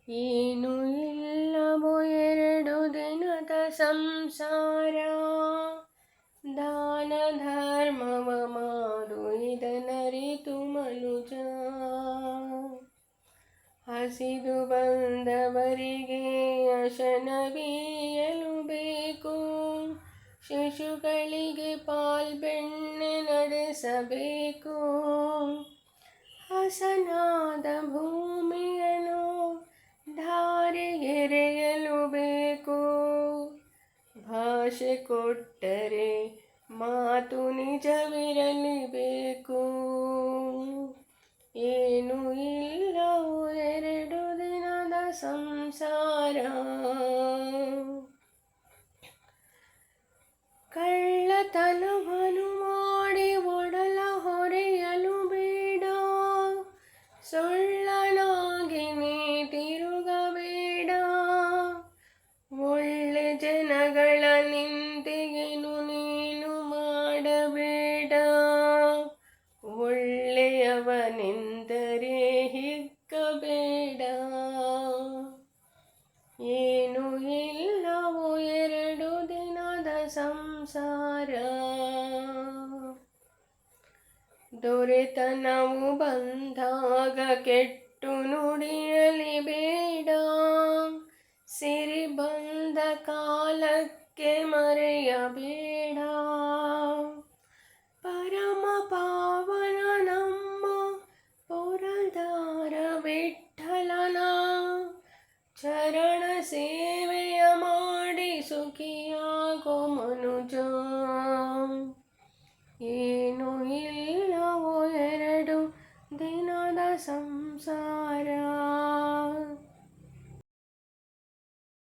ಏನು ಇಲ್ಲವೋ 2 ದಿನದ ಸಂಸಾರ, ದಾನ ಧರ್ಮವ ಮಾಡು ಇದನರಿತು ಮನುಜ. ಹಸಿದು ಬಂದವರಿಗೆ ಅಶನವೀಯಲು ಬೇಕು, ಶಿಶುಗಳಿಗೆ ಪಾಲ್ಬೆಣ್ಣೆ ನಡೆಸಬೇಕು. ಹಸನಾದ ಭೂಮಿಯನ್ನು ಧಾರೆ ಎರೆಯಲು ಬೇಕು, ಭಾಷೆ ಕೊಟ್ಟರೆ ಮಾತು ನಿಜವಿರಲಿ ಬೇಕು. ಏನು ಇಲ್ಲವೋ 2 ದಿನದ ಸಂಸಾರ, ಕಳ್ಳತನವನ್ನು ಮಾಡಿ ಒಡಲ ಹೊರೆಯಲು ಬೇಡ, ಸುಳ್ಳನಾಗಿ ನೀ ತಿರುಗಬೇಡ. ಒಳ್ಳೆ ಜನಗಳ ನಿಂದೆಯನ್ನು ನೀನು ಮಾಡಬೇಡ, ಒಳ್ಳೆಯವನೆಂದರೆ ಹಿಗ್ಗಬೇಡ. ಏನು ಇಲ್ಲವೋ 2 ದಿನದ ಸಂಸಾರ, ದೊರೆತನವು ಬಂದಾಗ ಕೆಟ್ಟು ನುಡಿಯಲಿ ಬೇಡ, ಸಿರಿ ಬಂದ ಕಾಲಕ್ಕೆ ಮರೆಯಬೇಡ.